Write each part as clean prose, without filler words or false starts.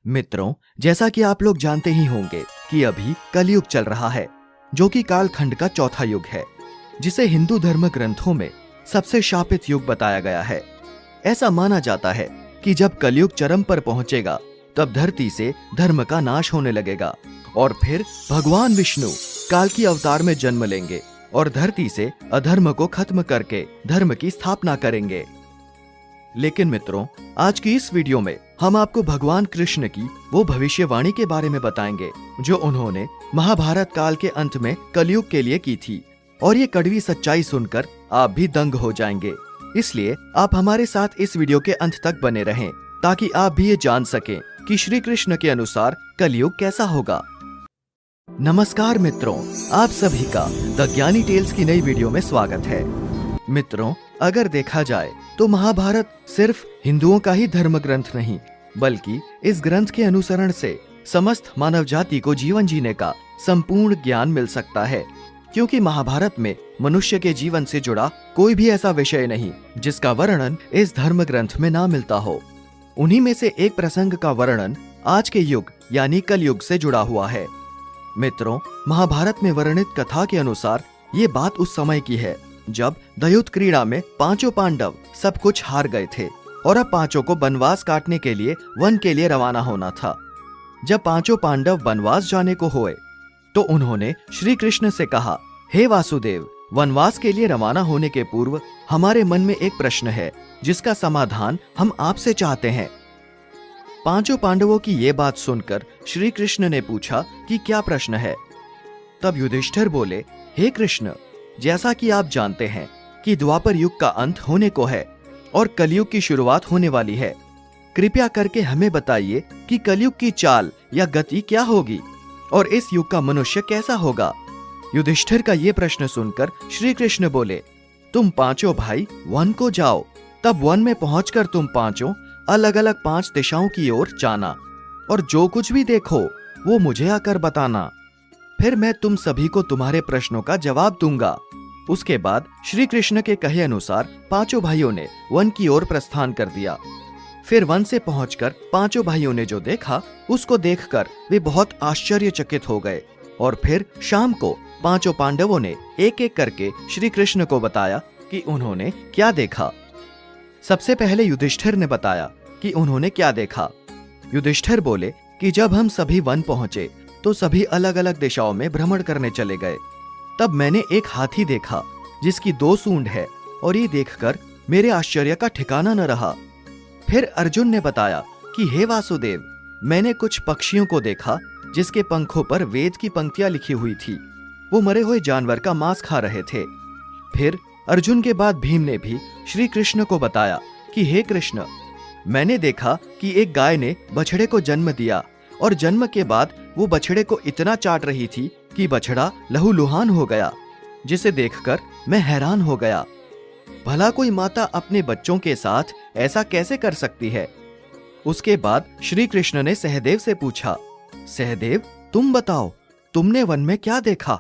मित्रों, जैसा कि आप लोग जानते ही होंगे कि अभी कलयुग चल रहा है, जो कि कालखंड का चौथा युग है, जिसे हिंदू धर्म ग्रंथों में सबसे शापित युग बताया गया है। ऐसा माना जाता है कि जब कलयुग चरम पर पहुंचेगा, तब धरती से धर्म का नाश होने लगेगा और फिर भगवान विष्णु काल की अवतार में जन्म लेंगे और धरती से अधर्म को खत्म करके धर्म की स्थापना करेंगे। लेकिन मित्रों, आज की इस वीडियो में हम आपको भगवान कृष्ण की वो भविष्यवाणी के बारे में बताएंगे जो उन्होंने महाभारत काल के अंत में कलयुग के लिए की थी। और ये कड़वी सच्चाई सुनकर आप भी दंग हो जाएंगे। इसलिए आप हमारे साथ इस वीडियो के अंत तक बने रहें, ताकि आप भी ये जान सकें कि श्री कृष्ण के अनुसार कलयुग कैसा होगा। नमस्कार मित्रों, आप सभी का द ज्ञानी टेल्स की नई वीडियो में स्वागत है। मित्रों, अगर देखा जाए तो महाभारत सिर्फ हिंदुओं का ही धर्म ग्रंथ नहीं, बल्कि इस ग्रंथ के अनुसरण से समस्त मानव जाति को जीवन जीने का संपूर्ण ज्ञान मिल सकता है। क्योंकि महाभारत में मनुष्य के जीवन से जुड़ा कोई भी ऐसा विषय नहीं जिसका वर्णन इस धर्म ग्रंथ में ना मिलता हो। उन्हीं में से एक प्रसंग का वर्णन आज के युग यानी कलयुग से जुड़ा हुआ है। मित्रों, महाभारत में वर्णित कथा के अनुसार ये बात उस समय की है जब दयुद्ध क्रीड़ा में पांचों पांडव सब कुछ हार गए थे और अब पांचों को वनवास काटने के लिए वन के लिए रवाना होना था। जब पांचों पांडव वनवास जाने को हुए तो उन्होंने श्री कृष्ण से कहा, हे वासुदेव, वनवास के लिए रवाना होने के पूर्व हमारे मन में एक प्रश्न है जिसका समाधान हम आपसे चाहते हैं। पांचों पांडवों की ये बात सुनकर श्री कृष्ण ने पूछा कि क्या प्रश्न है। तब युधिष्ठिर बोले, हे कृष्ण, जैसा कि आप जानते हैं कि द्वापर युग का अंत होने को है और कलयुग की शुरुआत होने वाली है। कृपया करके हमें बताइए कि कलयुग की चाल या गति क्या होगी और इस युग का मनुष्य कैसा होगा। युधिष्ठिर का ये प्रश्न सुनकर श्री कृष्ण बोले, तुम पांचों भाई वन को जाओ। तब वन में पहुंचकर तुम पांचों अलग अलग 5 दिशाओं की ओर जाना और जो कुछ भी देखो वो मुझे आकर बताना। फिर मैं तुम सभी को तुम्हारे प्रश्नों का जवाब दूंगा। उसके बाद श्री कृष्ण के कहे अनुसार पांचों भाइयों ने वन की ओर प्रस्थान कर दिया। फिर वन से पहुंचकर पांचों भाइयों ने जो देखा उसको देखकर वे बहुत आश्चर्यचकित हो गए। और फिर शाम को पांचों पांडवों ने एक एक करके श्री कृष्ण को बताया कि उन्होंने क्या देखा। सबसे पहले युधिष्ठिर ने बताया कि उन्होंने क्या देखा। युधिष्ठिर बोले कि जब हम सभी वन पहुंचे तो सभी अलग अलग दिशाओं में भ्रमण करने चले गए। तब मैंने एक हाथी देखा जिसकी 2 सूंड है और ये देखकर मेरे आश्चर्य का ठिकाना न रहा। फिर अर्जुन ने बताया कि हे वासुदेव, मैंने कुछ पक्षियों को देखा जिसके पंखों पर वेद की पंक्तियां लिखी हुई थी। वो मरे हुए जानवर का मांस खा रहे थे। फिर अर्जुन के बाद भीम ने भी श्री कृष्ण को बताया कि हे कृष्ण, मैंने देखा कि एक गाय ने बछड़े को जन्म दिया और जन्म के बाद वो बछड़े को इतना चाट रही थी कि बछड़ा लहूलुहान हो गया, जिसे देखकर मैं हैरान हो गया। भला कोई माता अपने बच्चों के साथ ऐसा कैसे कर सकती है। उसके बाद श्री कृष्ण ने सहदेव से पूछा, सहदेव, तुम बताओ, तुमने वन में क्या देखा।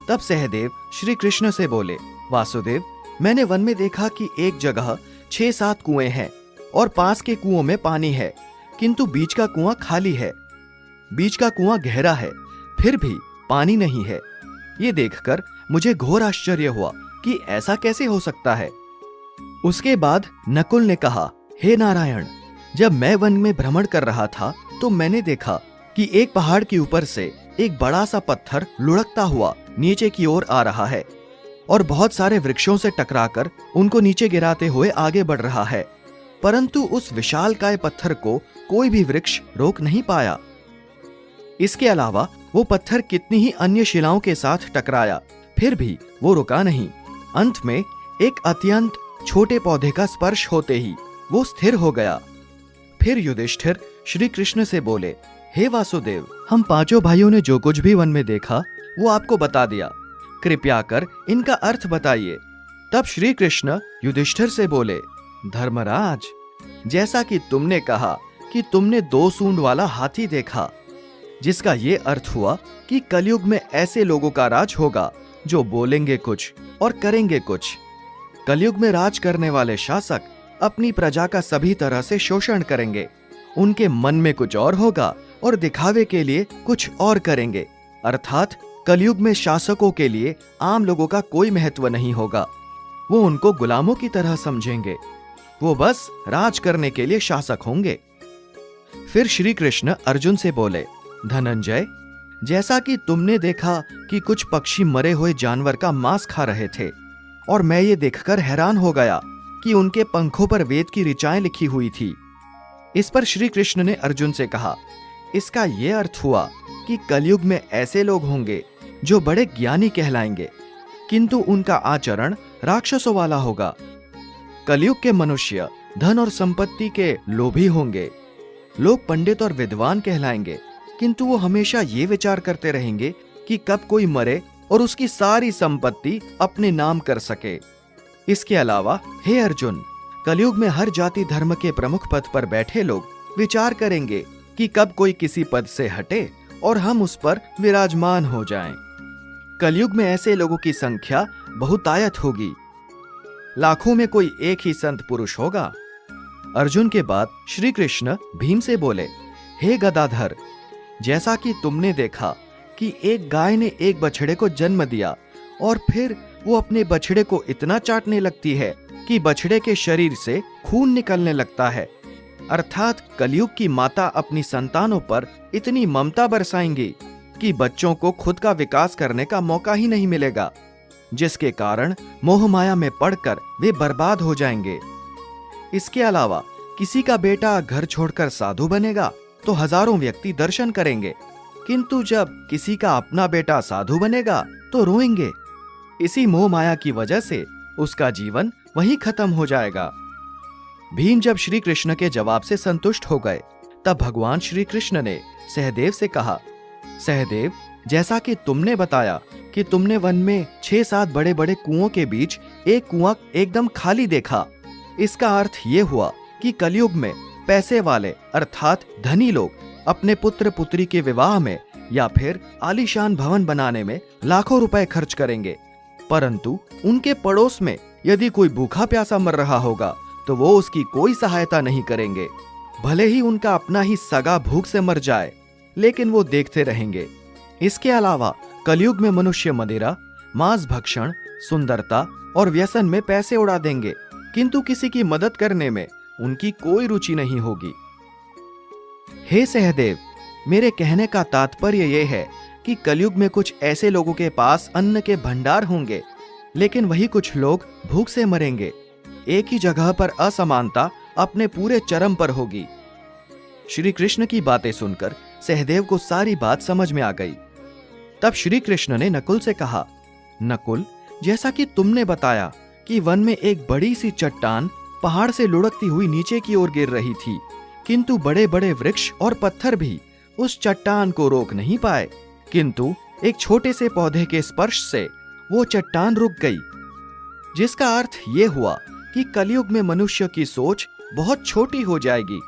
तब सहदेव श्री कृष्ण से बोले, वासुदेव, मैंने वन में देखा कि एक जगह 6-7 कुएं हैं और पास के कुओं में पानी है, किंतु बीच का कुआं खाली है। बीच का कुआं गहरा है, फिर भी पानी नहीं है। ये देखकर मुझे घोर आश्चर्य हुआ कि ऐसा कैसे हो सकता है। उसके बाद नकुल ने कहा, हे नारायण, जब मैं वन में भ्रमण कर रहा था तो मैंने देखा कि एक पहाड़ के ऊपर से एक बड़ा सा पत्थर लुढ़कता हुआ नीचे की ओर आ रहा है और बहुत सारे वृक्षों से टकराकर उनको नीचे गिराते हुए आगे बढ़ रहा है, परंतु उस विशालकाय पत्थर को कोई भी वृक्ष रोक नहीं पाया। इसके अलावा वो पत्थर कितनी ही अन्य शिलाओं के साथ टकराया, फिर भी वो रुका नहीं। अंत में एक अत्यंत छोटे पौधे का स्पर्श होते ही वो स्थिर हो गया। फिर युधिष्ठिर श्री कृष्ण से बोले, हे वासुदेव, हम पांचों भाइयों ने जो कुछ भी वन में देखा वो आपको बता दिया, कृपया कर इनका अर्थ बताइए। तब श्री कृष्ण युधिष्ठिर से बोले, धर्मराज, जैसा कि तुमने कहा कि तुमने 2 सूंड वाला हाथी देखा, जिसका ये अर्थ हुआ कि कलयुग में ऐसे लोगों का राज होगा जो बोलेंगे कुछ और करेंगे कुछ। कलयुग में राज करने वाले शासक अपनी प्रजा का सभी तरह से शोषण करेंगे उनके मन में कुछ और होगा और दिखावे के लिए कुछ और करेंगे। अर्थात कलयुग में शासकों के लिए आम लोगों का कोई महत्व नहीं होगा। वो उनको गुलामों की तरह समझेंगे। वो बस राज करने के लिए शासक होंगे। फिर श्री कृष्ण अर्जुन से बोले, धनंजय, जैसा कि तुमने देखा कि कुछ पक्षी मरे हुए जानवर का मांस खा रहे थे, और मैं ये देखकर हैरान हो गया कि उनके पंखों पर वेद की ऋचाएं लिखी हुई थी। इस पर श्री कृष्ण ने अर्जुन से कहा, इसका यह अर्थ हुआ कि कलयुग में ऐसे लोग होंगे जो बड़े ज्ञानी कहलाएंगे, किंतु उनका आचरण राक्षसों वाला होगा। कलयुग के मनुष्य धन और संपत्ति के लोभी होंगे। लोग पंडित और विद्वान कहलाएंगे, किंतु वो हमेशा ये विचार करते रहेंगे कि कब कोई मरे और उसकी सारी संपत्ति अपने नाम कर सके। इसके अलावा हे अर्जुन, कलयुग में हर जाति धर्म के प्रमुख पद पर बैठे लोग विचार करेंगे कि कब कोई किसी पद से हटे और हम उस पर विराजमान हो जाएं। कलयुग में ऐसे लोगों की संख्या बहुतायत होगी। लाखों में कोई एक ही संत पुरुष होगा। अर्जुन के बाद श्री कृष्ण भीम से बोले, हे गदाधर, जैसा कि तुमने देखा कि एक गाय ने एक बछड़े को जन्म दिया और फिर वो अपने बछड़े को इतना चाटने लगती है कि बछड़े के शरीर से खून निकलने लगता है। अर्थात कलयुग की माता अपनी संतानों पर इतनी ममता बरसाएंगी कि बच्चों को खुद का विकास करने का मौका ही नहीं मिलेगा, जिसके कारण मोह माया में पड़कर वे बर्बाद हो जाएंगे। इसके अलावा किसी का बेटा घर छोड़कर साधु बनेगा तो हजारों व्यक्ति दर्शन करेंगे, किंतु जब किसी का अपना बेटा साधु बनेगा तो रोएंगे। इसी मोह माया की वजह से उसका जीवन वहीं खत्म हो जाएगा। भीम जब श्री कृष्ण के जवाब से संतुष्ट हो गए, तब भगवान श्री कृष्ण ने सहदेव से कहा, सहदेव, जैसा कि तुमने बताया कि तुमने वन में 6-7 बड़े बड़े कुओं के बीच एक कुआं एकदम खाली देखा, इसका अर्थ ये हुआ कि कलयुग में पैसे वाले अर्थात धनी लोग अपने पुत्र पुत्री के विवाह में या फिर आलीशान भवन बनाने में लाखों रुपए खर्च करेंगे, परंतु उनके पड़ोस में यदि कोई भूखा प्यासा मर रहा होगा तो वो उसकी कोई सहायता नहीं करेंगे। भले ही उनका अपना ही सगा भूख से मर जाए, लेकिन वो देखते रहेंगे। इसके अलावा कलयुग में मनुष्य मदिरा, मांस भक्षण, सुंदरता और व्यसन में पैसे उड़ा देंगे, किंतु किसी की मदद करने में उनकी कोई रुचि नहीं होगी। हे सहदेव, मेरे कहने का तात्पर्य यह है कि कलयुग में कुछ ऐसे लोगों के पास अन्न के भंडार होंगे, लेकिन वही कुछ लोग भूख से मरेंगे। एक ही जगह पर असमानता अपने पूरे चरम पर होगी। श्री कृष्ण की बातें सुनकर सहदेव को सारी बात समझ में आ गई। तब श्री कृष्ण ने नकुल से कहा, नकुल, जैसा कि तुमने बताया कि वन में एक बड़ी सी चट्टान पहाड़ से लुढ़कती हुई नीचे की ओर गिर रही थी, किंतु बड़े बड़े वृक्ष और पत्थर भी उस चट्टान को रोक नहीं पाए, किंतु एक छोटे से पौधे के स्पर्श से वो चट्टान रुक गई। जिसका अर्थ ये हुआ कि कलयुग में मनुष्य की सोच बहुत छोटी हो जाएगी,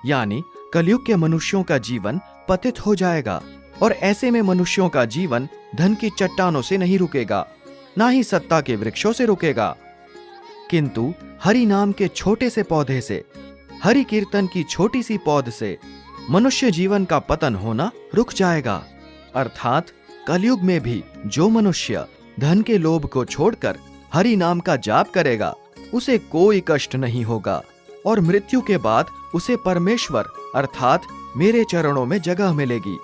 यानी कलयुग के मनुष्यों का जीवन पतित हो जाएगा, और ऐसे में मनुष्यों का जीवन धन की चट्टानों से नहीं रुकेगा, ना ही सत्ता के वृक्षों से रुकेगा, किंतु हरि नाम के छोटे से पौधे से, हरि कीर्तन की छोटी सी पौध से मनुष्य जीवन का पतन होना रुक जाएगा। अर्थात कलयुग में भी जो मनुष्य धन के लोभ को छोड़कर हरि नाम का जाप करेगा, उसे कोई कष्ट नहीं होगा, और मृत्यु के बाद उसे परमेश्वर अर्थात मेरे चरणों में जगह मिलेगी।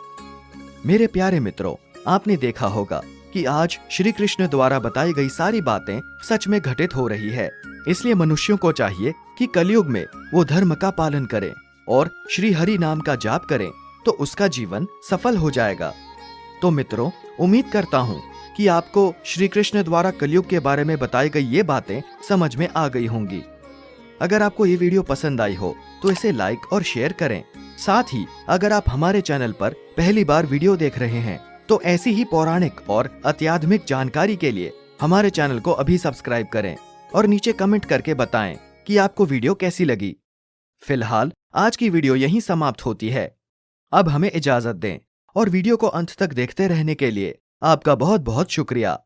मेरे प्यारे मित्रों, आपने देखा होगा कि आज श्री कृष्ण द्वारा बताई गई सारी बातें सच में घटित हो रही है। इसलिए मनुष्यों को चाहिए कि कलयुग में वो धर्म का पालन करें और श्री हरि नाम का जाप करें, तो उसका जीवन सफल हो जाएगा। तो मित्रों, उम्मीद करता हूँ कि आपको श्री कृष्ण द्वारा कलयुग के बारे में बताई गई ये बातें समझ में आ गई होंगी। अगर आपको ये वीडियो पसंद आई हो तो इसे लाइक और शेयर करें। साथ ही अगर आप हमारे चैनल पर पहली बार वीडियो देख रहे हैं तो ऐसी ही पौराणिक और अत्याधुनिक जानकारी के लिए हमारे चैनल को अभी सब्सक्राइब करें और नीचे कमेंट करके बताएं कि आपको वीडियो कैसी लगी। फिलहाल आज की वीडियो यहीं समाप्त होती है। अब हमें इजाजत दें और वीडियो को अंत तक देखते रहने के लिए आपका बहुत बहुत शुक्रिया।